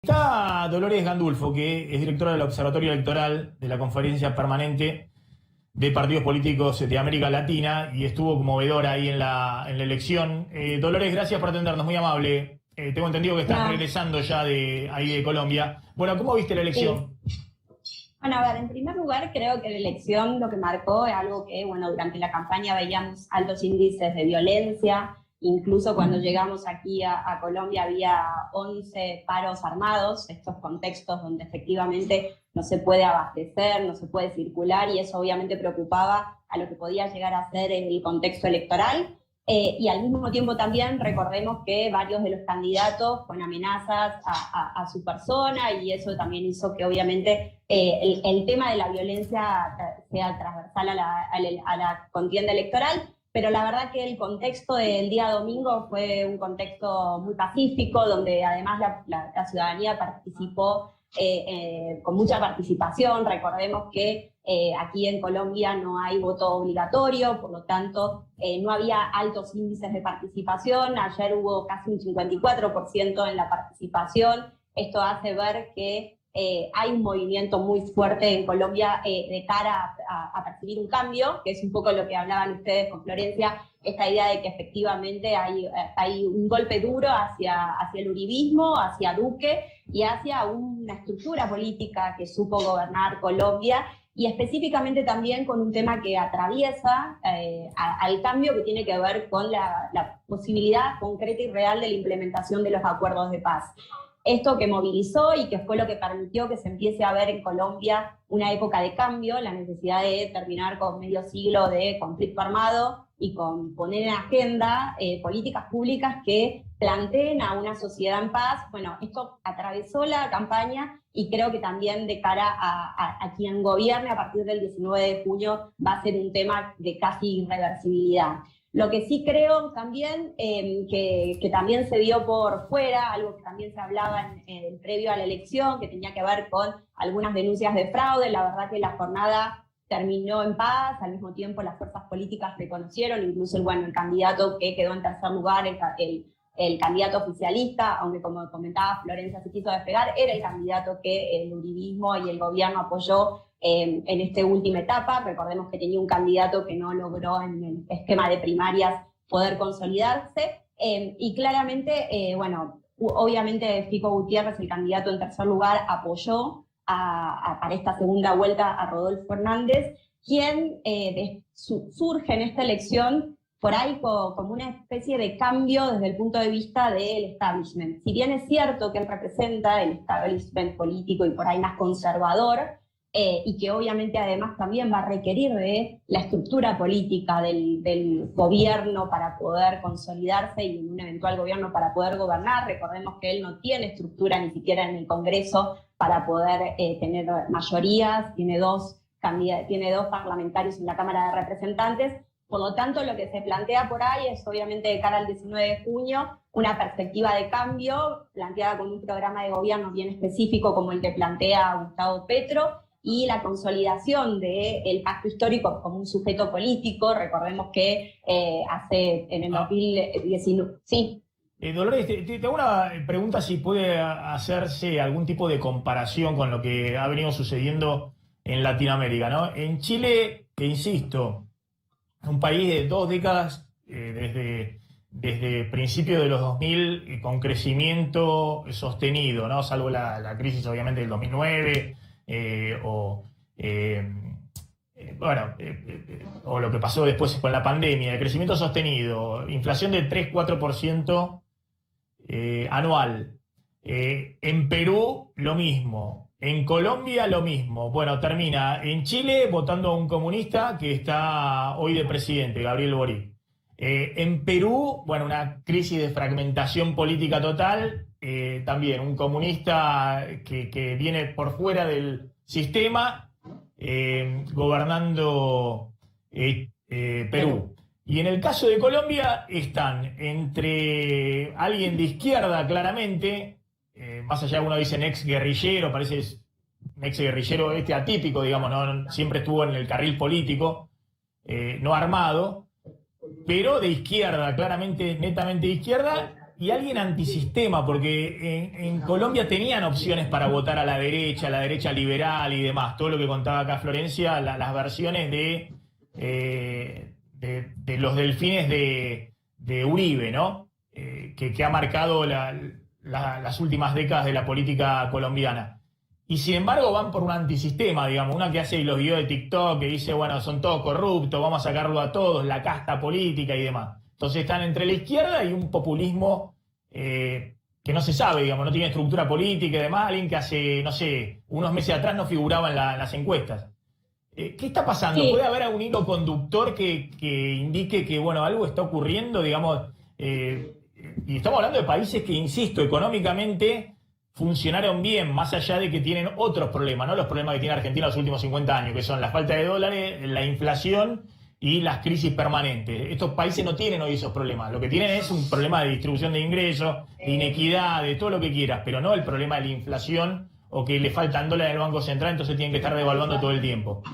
Está Dolores Gandulfo, que es directora del Observatorio Electoral de la Conferencia Permanente de Partidos Políticos de América Latina y estuvo como vedora ahí en la elección. Dolores, gracias por atendernos, muy amable. Tengo entendido que estás No, regresando ya de ahí de Colombia. Bueno, ¿cómo viste la sí. elección? Bueno, a ver, en primer lugar, creo que la elección lo que marcó es algo que, bueno, durante la campaña veíamos altos índices de violencia, incluso cuando llegamos aquí a Colombia había 11 paros armados, estos contextos donde efectivamente no se puede abastecer, no se puede circular, y eso obviamente preocupaba a lo que podía llegar a ser el contexto electoral. Y al mismo tiempo también recordemos que varios de los candidatos con amenazas a su persona, y eso también hizo que obviamente el tema de la violencia sea transversal a la contienda electoral. Pero la verdad que el contexto del día domingo fue un contexto muy pacífico, donde además la ciudadanía participó con mucha participación. Recordemos que aquí en Colombia no hay voto obligatorio, por lo tanto no había altos índices de participación. Ayer hubo casi un 54% en la participación. Esto hace ver que hay un movimiento muy fuerte en Colombia de cara a percibir un cambio, que es un poco lo que hablaban ustedes con Florencia, esta idea de que efectivamente hay un golpe duro hacia el uribismo, hacia Duque y hacia una estructura política que supo gobernar Colombia, y específicamente también con un tema que atraviesa al cambio, que tiene que ver con la posibilidad concreta y real de la implementación de los acuerdos de paz. Esto que movilizó y que fue lo que permitió que se empiece a ver en Colombia una época de cambio, la necesidad de terminar con medio siglo de conflicto armado y con poner en agenda políticas públicas que planteen a una sociedad en paz. Bueno, esto atravesó la campaña, y creo que también de cara a quien gobierne a partir del 19 de junio va a ser un tema de casi irreversibilidad. Lo que sí creo también, que también se dio por fuera, algo que también se hablaba previo a la elección, que tenía que ver con algunas denuncias de fraude. La verdad que la jornada terminó en paz, al mismo tiempo las fuerzas políticas reconocieron, incluso el candidato que quedó en tercer lugar, el candidato oficialista, aunque como comentaba Florencia se quiso despegar, era el candidato que el uribismo y el gobierno apoyó en esta última etapa. Recordemos que tenía un candidato que no logró en el esquema de primarias poder consolidarse, y claramente, obviamente Fico Gutiérrez, el candidato en tercer lugar, apoyó para esta segunda vuelta a Rodolfo Hernández, quien surge en esta elección por ahí como una especie de cambio desde el punto de vista del establishment. Si bien es cierto que él representa el establishment político y por ahí más conservador, y que obviamente además también va a requerir de la estructura política del gobierno para poder consolidarse, y en un eventual gobierno para poder gobernar. Recordemos que él no tiene estructura ni siquiera en el Congreso para poder tener mayorías, tiene dos parlamentarios en la Cámara de Representantes. Por lo tanto, lo que se plantea por ahí es, obviamente, de cara al 19 de junio, una perspectiva de cambio planteada con un programa de gobierno bien específico como el que plantea Gustavo Petro, y la consolidación del pacto histórico como un sujeto político. Recordemos que en el 2019... Sí. Dolores, te hago una pregunta, si puede hacerse algún tipo de comparación con lo que ha venido sucediendo en Latinoamérica, ¿no? En Chile, que insisto, un país de 2 décadas, desde principios de los 2000, con crecimiento sostenido, ¿no? Salvo la crisis, obviamente, del 2009, o lo que pasó después con la pandemia, de crecimiento sostenido, inflación de 3-4% anual. En Perú, lo mismo. En Colombia, lo mismo. Bueno, termina en Chile votando a un comunista que está hoy de presidente, Gabriel Boric. En Perú, bueno, una crisis de fragmentación política total. También un comunista que viene por fuera del sistema, gobernando Perú. Y en el caso de Colombia están entre alguien de izquierda, claramente, más allá de uno dicen ex guerrillero, parece un ex guerrillero atípico, digamos, ¿no? Siempre estuvo en el carril político, no armado, pero de izquierda, claramente, netamente de izquierda, y alguien antisistema, porque en Colombia tenían opciones para votar a la derecha liberal y demás, todo lo que contaba acá Florencia, las versiones de los delfines de Uribe, ¿no? Que ha marcado las últimas décadas de la política colombiana. Y sin embargo van por un antisistema, digamos, una que hace los videos de TikTok, que dice, bueno, son todos corruptos, vamos a sacarlo a todos, la casta política y demás. Entonces están entre la izquierda y un populismo que no se sabe, digamos, no tiene estructura política y demás, alguien que hace, no sé, unos meses atrás no figuraba en las encuestas. ¿Qué está pasando? Sí. ¿Puede haber algún hilo conductor que indique que, bueno, algo está ocurriendo, digamos? Y estamos hablando de países que, insisto, económicamente funcionaron bien, más allá de que tienen otros problemas, ¿no? Los problemas que tiene Argentina los últimos 50 años, que son la falta de dólares, la inflación y las crisis permanentes. Estos países no tienen hoy esos problemas. Lo que tienen es un problema de distribución de ingresos, de inequidad, de todo lo que quieras, pero no el problema de la inflación o que le faltan dólares al Banco Central, entonces tienen que estar devaluando todo el tiempo.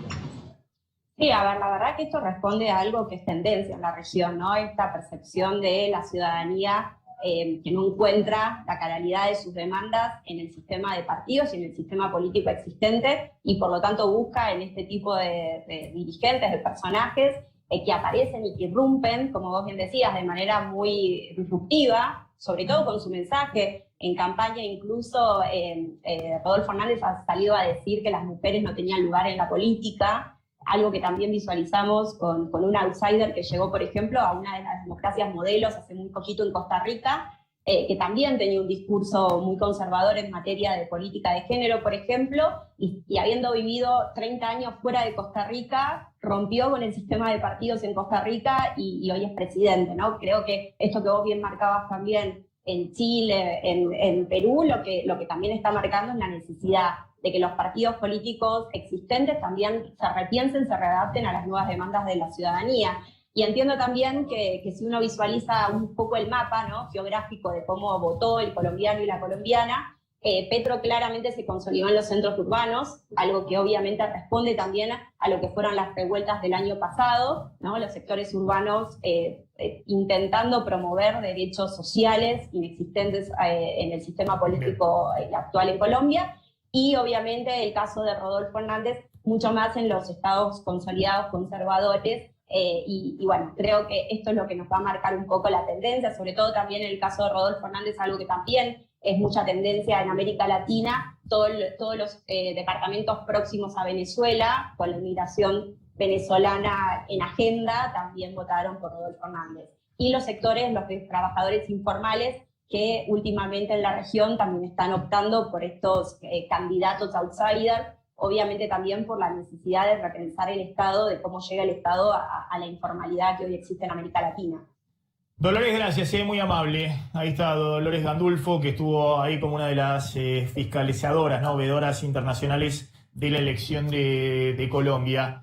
Sí, a ver, la verdad que esto responde a algo que es tendencia en la región, ¿no? Esta percepción de la ciudadanía que no encuentra la claridad de sus demandas en el sistema de partidos y en el sistema político existente, y por lo tanto busca en este tipo de dirigentes, de personajes que aparecen y que irrumpen, como vos bien decías, de manera muy disruptiva, sobre todo con su mensaje. En campaña incluso Rodolfo Hernández ha salido a decir que las mujeres no tenían lugar en la política, algo que también visualizamos con un outsider que llegó, por ejemplo, a una de las democracias modelos hace muy poquito en Costa Rica, que también tenía un discurso muy conservador en materia de política de género, por ejemplo, y habiendo vivido 30 años fuera de Costa Rica, rompió con el sistema de partidos en Costa Rica y hoy es presidente, ¿no? Creo que esto que vos bien marcabas también en Chile, en Perú, lo que también está marcando es la necesidad de que los partidos políticos existentes también se repiensen, se readapten a las nuevas demandas de la ciudadanía. Y entiendo también que si uno visualiza un poco el mapa, ¿no?, geográfico de cómo votó el colombiano y la colombiana, Petro claramente se consolidó en los centros urbanos, algo que obviamente responde también a lo que fueron las revueltas del año pasado, ¿no? Los sectores urbanos intentando promover derechos sociales inexistentes en el sistema político actual en Colombia, y obviamente el caso de Rodolfo Hernández mucho más en los estados consolidados conservadores, y bueno, creo que esto es lo que nos va a marcar un poco la tendencia, sobre todo también en el caso de Rodolfo Hernández, algo que también es mucha tendencia en América Latina, todos los departamentos próximos a Venezuela, con la inmigración venezolana en agenda, también votaron por Rodolfo Hernández. Y los sectores, los trabajadores informales, que últimamente en la región también están optando por estos candidatos outsiders, obviamente también por la necesidad de repensar el Estado, de cómo llega el Estado a la informalidad que hoy existe en América Latina. Dolores, gracias, muy amable. Ahí está Dolores Gandulfo, que estuvo ahí como una de las fiscalizadoras, ¿no?, veedoras internacionales de la elección de Colombia.